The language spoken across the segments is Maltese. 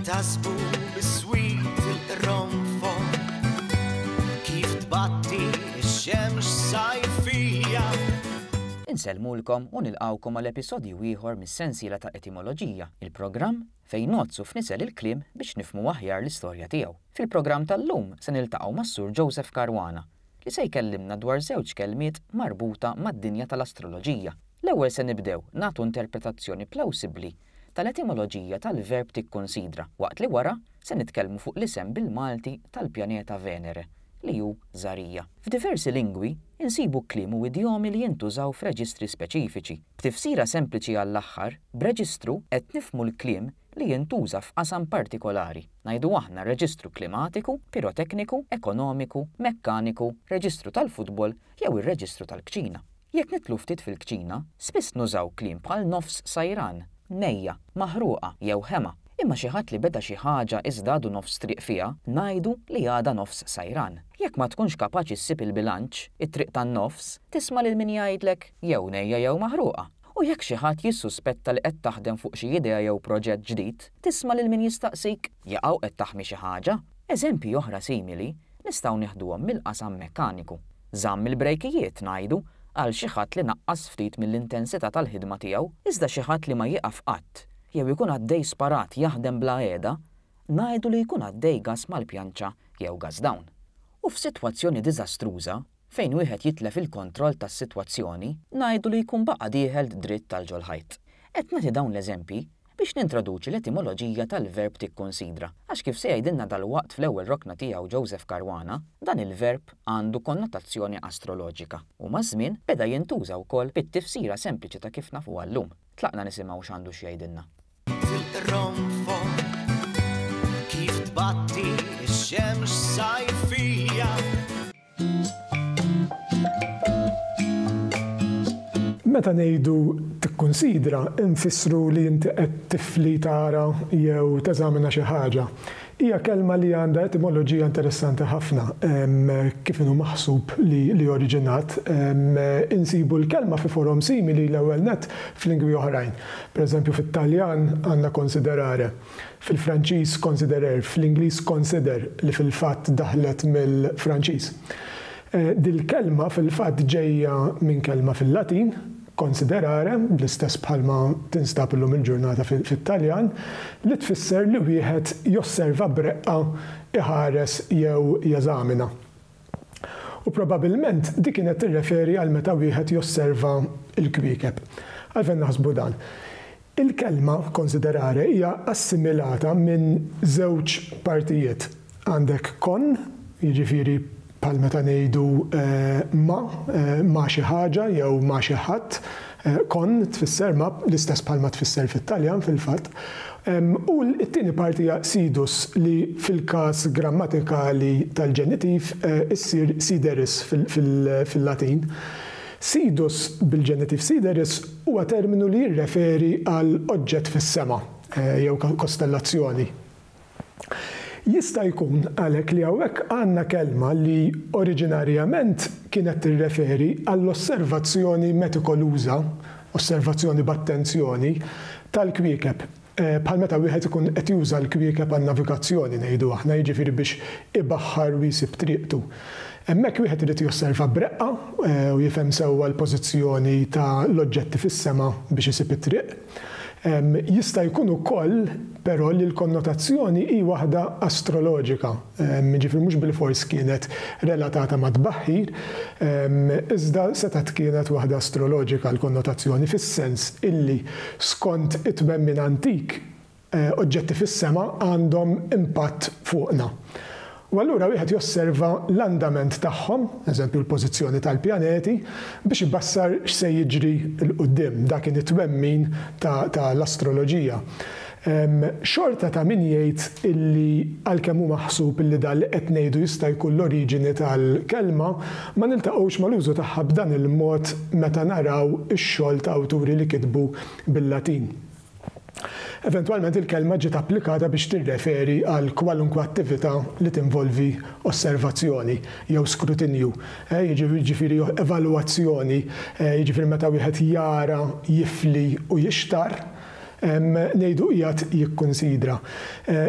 tasbu bis-swit il-ronfon kif tbatti x-xemx sajfija. Insellmulkom u nilqawkom għal episodju ieħor mis-sensiela ta' etimoloġija, il-programm fejn nozzu f'nisel il-kliem biex nifhmu aħjar l-istorja tiegħu. Fil-programm tal-lum se niltaqgħu mas-Sur Joseph Caruana li se jkellimna dwar żewġ kelmiet marbuta mad-dinja tal-astroloġija. L-ewwel se nibdew nagħtu interpretazzjoni plawsibbli tal-etimoloġija tal-verb tikkunsidra, waqt li wara se nitkellmu fuq l-isem bil-Malti tal-pjaneta Venere li hu Żarija. F'diversi lingwi insibu kliem u idjomi li jintużaw f'reġistri speċifiċi. B'tifsira sempliċi għall-aħħar, b'reġistru qed nifhmu l-kliem li jintuża f'qasam partikolari. Ngħidu aħna reġistru klimatiku, pirotekniku, ekonomiku, mekkaniku, reġistru tal-futbol jew ir-reġistru tal-kċina. Jekk nitlu ftit fil-kċina, spiss nużaw kliem bħal nofs sajran, nejja, maħruqa jew ħema. Imma xi ħadd li beda xi ħaġa iżda għadu nofs triq fiha, ngħidu li għadha nofs sajran. Jekk ma tkunx kapaċi ssib il-bilanċ, it-triq tan-nofs, tisma' lil min jgħidlek jew nejja jew maħruqa. U jekk xi ħadd jissuspetta li qed taħdem fuq xi idea jew proġett ġdid, tisma' lil min jistaqsik jaqgħu qed taħmi xi ħaġa. Eżempji oħra simili nistgħu nieħduhom mill-qasam mekkaniku. Żamm il-brejkijiet ngħidu għal xi ħadd li naqqas ftit mill-intensità tal-ħidma tiegħu, iżda xi ħadd li ma jieqaf qatt jew ikun għaddej sparat jaħdem bla qiegħda, ngħidu li jkun għaddej gas mal-pjanċa jew gas dawn. U f'sitwazzjoni diżastruża, fejn wieħed jitlef il-kontroll tas-sitwazzjoni, ngħidu li jkun baqa' dieħel dritt tal-ġolħajt. Qed nagħti dawn l-eżempji biex nintroduċi l-etimoloġija tal-verb tikkunsidra, għax kif se jgħidilna dalwaqt fl-ewwel rokna tiegħu Joseph Caruana, dan il-verb għandu konnotazzjoni astroloġika u maż-żmien beda jintuża wkoll bit-tifsira sempliċi ta' kif nafuha llum. Tlaqna nisimgħu x'għandu xi jgħidilna. Il-ronfon kif tbatti x-xemx sajfija. Meta ngħidu tikkunsidra, infissru li inti qed tifli tara jew teżamina xi ħaġa. Hija kelma li għandha etimoloġija interessanti ħafna kif inhu maħsub li oriġinat. Insibu l-kelma fi forom simili l-ewwel nett f'lingwi oħrajn. Pereżempju fit-Taljan għandna konsiderare, fil-Franċiż considerer, fl-Ingliż consider li fil-fatt daħlet mill-Franċiż. Dil-kelma fil-fatt ġejja minn kelma fil-Latin, konsiderare, bl-istess bħalma tinstab illum il-ġurnata fit-Taljan, li tfisser li wieħed josserva b'reqqa, iħares jew jeżamina. U probabbilment dik kienet tirreferi għal meta wieħed josserva l-kwiekeb. Għalfejn naħsbu dan. Il-kelma konsiderare hija assimilata minn żewġ partijiet. Għandek kon, jiġifieri bħal meta ngħidu ma' xi ħaġa jew ma' xi ħadd, kon tfisser ma' l-istess bħalma tfisser fit-Taljan fil-fatt. U t-tieni parti hija sidus li fil-każ grammatikali tal-ġenitiv issir sideris fil-Latin. Sidus bil-ġenitiv sideris huwa terminu li jirreferi għal oġġett fis-sema jew kostellazzjoni. Jista' jkun għalhekk li hawnhekk għandna kelma li oriġinarjament kienet tirreferi għall-osservazzjoni metikoluża, osservazzjoni b'attenzjoni tal-kwiekeb. Bħal meta wieħed ikun qed juża l-kwiekeb għan-navigazzjoni ngħidu aħna, jiġifieri biex ibaħħar u jsib triqtu. Hemmhekk wieħed irid josserva b'reqqa u jifhem sewwa l-pożizzjoni tal-oġġetti fis-sema biex isib it-triq. Jista' jkun ukoll però li l-konnotazzjoni hi waħda astroloġika, jiġifieri mhux bil-fors kienet relatata ma' tbaħħir, iżda setgħet kienet waħda astroloġika l-konnotazzjoni fis-sens illi skont it-tbemmin antik oġġetti fis-sema għandhom impatt fuqna. U allura wieħed josserva l-andament tagħhom, eżempju l-pożizzjoni tal-pjaneti, biex ibassar x'se jiġri l-qudiem, dak kien it-twemmin tal-astroloġija. Xorta ta' min jgħid illi għalkemm hu maħsub illi dan li qed ngħidu jista' jkun l-oriġini tal-kelma, ma niltaqgħux mal-użu tagħha b'dan il-mod meta naraw ix-xogħol ta' awturi li kitbu bil-Latin. Eventualment il-kelma ġiet applikata biex tirreferi għal kwalunkwe attività li tinvolvi osservazzjoni jew skrutinju. Jiġifieri evalwazzjoni, jiġifieri meta wieħed jara, jifli u jixtar, ngħidu qiegħed jikkunsidra.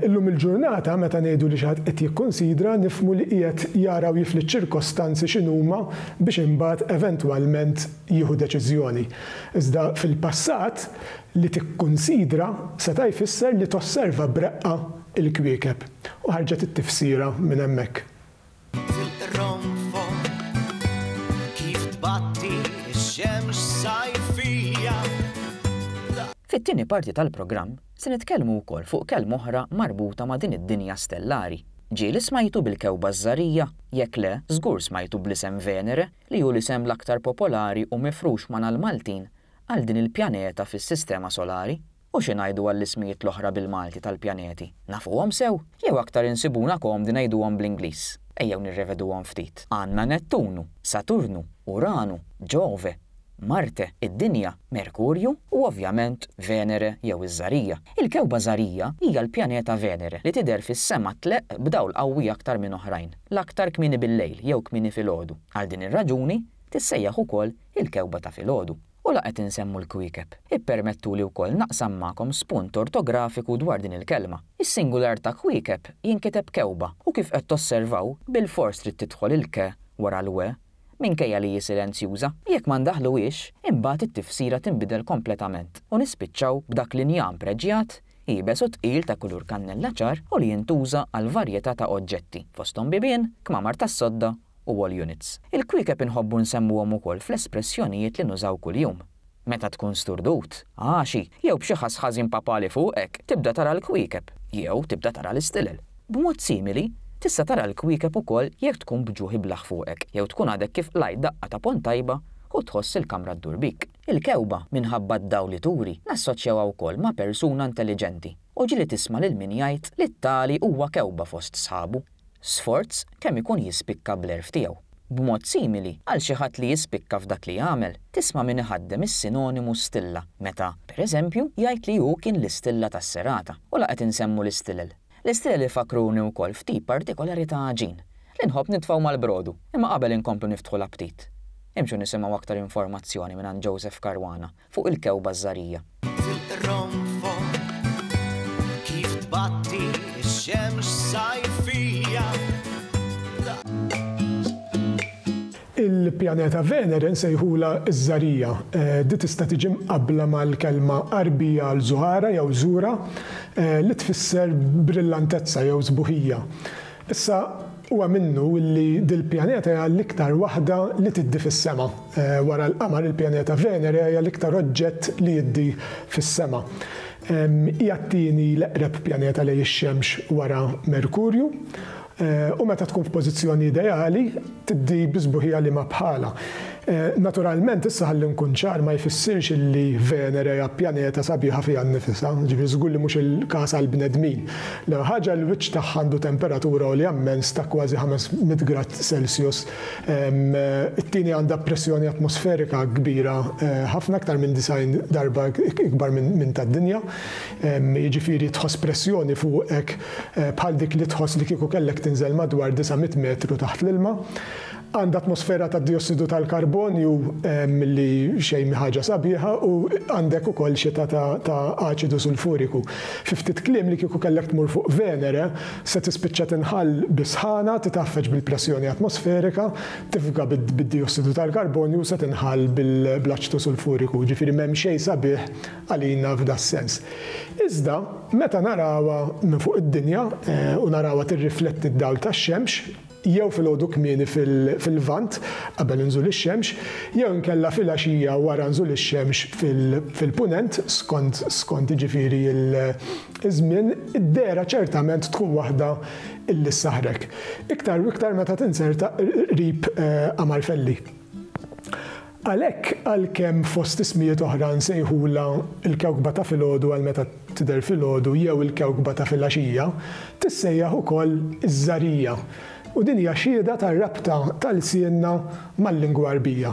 Illum il-ġurnata meta ngħidu li xi ħadd qed jikkunsidra nifhmu li qiegħed jara u jifli ċ-ċirkostanzi x'inhuma biex imbagħad eventwalment jieħu deċiżjoni. Iżda fil-passat li tikkunsidra seta' jfisser li tosserva b'reqqa il-kwiekeb u ħarġet it-tifsira minn hemmhekk. Fit-tieni parti tal-programm se nitkellmu wkoll fuq kelma oħra marbuta ma' din id-dinja stellari. Ġieli smajtu bil-kewba żarija, jekk le, żgur smajtu bl-isem Venere li hu l-isem l-aktar popolari u mifrux mal-Maltin għal din il-pjaneta fis-sistema solari. U xi ngħidu għall-ismijiet l-oħra bil-Malti tal-pjaneti? Nafuhom sew jew aktar insibuna komdi ngħiduhom bl-Ingliż? Ejjew nirreveduhom ftit. Għandna Nettunu, Saturnu, Uranu, Ġove, Marte, id-Dinja, Merkurju u ovvjament Venere jew iż-żarija. Il-kewba żarija hija l-pjaneta Venere li tidher fis-sema tleq b'dawl qawwi aktar minn oħrajn, l-aktar kmieni bil-lejl jew kmieni filgħodu. Għal din ir-raġuni tissejjaħ ukoll il-kewba ta' filgħodu. U laqgħet insemmu l-kwiekeb. Ippermettuli wkoll naqsam magħkom spunt ortografiku dwar din il-kelma. Is-singular ta' kwiekeb jinkiteb kewba u kif qed tosservaw bil-fors trid tidħol il-ke wara l-we minkejja li hi silenzjuża, jekk ma ndaħluhiex, imbagħad it-tifsira tinbidel kompletament u nispiċċaw b'dak linjam preġjat, ibes u tqil ta' kulur kannella ċar u li jintuża għal varjetà ta' oġġetti, fosthom bibien, kmamar tas-sodda u wall units. Il-kwiekeb inħobbu nsemmuhom ukoll fl-espressjonijiet li nużaw kuljum. Meta tkun sturdut, għaxi, jew b'xi ħasħażin papali fuqek, tibda tara l-kwiekeb, jew tibda tara l-istilel. B'mod simili, tista' tara l-kwiekeb ukoll jekk tkun bġuħi blaħ fuqek, jew tkun għadek kif lajt daqqa ta' pontajba u tħoss il-kamra ddur bik. Il-kewba minħabba d-daw li turi nassoċjawha wkoll ma' persuna intelligenti u ġieli tisma' lil min jgħid li t-tali huwa kewba fost sħabu. Sforz kemm ikun jispikka bl-erf tiegħu. B'mod simili għal xi ħadd li jispikka f'dak li jagħmel, tisma' min iħaddem is-sinonimu stilla meta, pereżempju, jgħid li hu kien l-istilla tas-serata u laqgħet insemmu l-istilel. L-istilel ifakruni wkoll ftit partikolari ta' ġin li nħobb nitfgħu mal-brodu, imma qabel inkomplu niftħu l-aptit. Imxu nisimgħu aktar informazzjoni minn Joseph Caruana fuq il-kewba żarija. Kif tbatti x-xemx sajfija. Il-pjaneta Venere nsejħula iż-żarija. Di tista' tiġi mqabbla mal-kelma qarbija għal Zuhara jew Żura li tfisser brillantezza jew sbuħija. Issa huwa minnu li dil-pjaneta hija l-iktar waħda li tiddi fis-sema. Wara l-qamar il-pjaneta Venere hija l-iktar oġġett li jiddi fis-sema. Hija t-tieni l-eqreb pjaneta lejn ix-Xemx wara Merkurju. U meta tkun f'pożizzjoni ideali, tiddi biżbuħija li ma bħala. Naturalment, issa ħalli nkun ċar ma jfissirx li Venere hija pjaneta sabiħa fiha nnifisha, ġifieri żgur li mhux il-każ għall-bnedmin. L ħaġa l-wiċċ tagħha għandu temperatura u li ammens ta' kważi 500 grad Celsius. It-tieni għandha pressjoni atmosferika kbira ħafna aktar minn 90 darba ikbar minn tad-dinja. Jiġifieri tħoss pressjoni fuqek bħal dik li tħoss li kieku kellek tinżel madwar 900 metru taħt l-ilma. Għandha atmosfera ta' diossidu tal-karbonju li xejn ħaġa sabiħa u għandek ukoll xita ta' aċidu sulfuriku. Fi ftit kliem li kieku kellek tmur fuq Venere se tispiċċa tinħall bisħana, titaffeġ bil-pressjoni atmosferika, tifga bid-diossidu tal-karbonju se tinħall bil-aċidu sulfuriku. Ġifieri m'hemm xejn sabiħ għalina f'da sens. Iżda meta narawha minn fuq id-dinja u narawha tirrifletti d-dawl tax-xemx, jew fil-għodu kmieni fil-vant qabel nżul ix-xemx, jew inkella fil-għaxija wara nżul ix-xemx fil-punent skont jiġifieri l-żmien, id-dera ċertament tkun waħda illi saħrek. Iktar u iktar meta tinserta qrib qamar felli. Għalhekk għalkemm fost ismijiet oħra nsejħula l-kewkba ta' filgħodu għal meta tidher filgħodu jew il-kewkba ta' filgħaxija, tissejjaħ ukoll iż-żarija. U din hija xhieda tar-rabta tal-sienna mal-lingwa Arbija.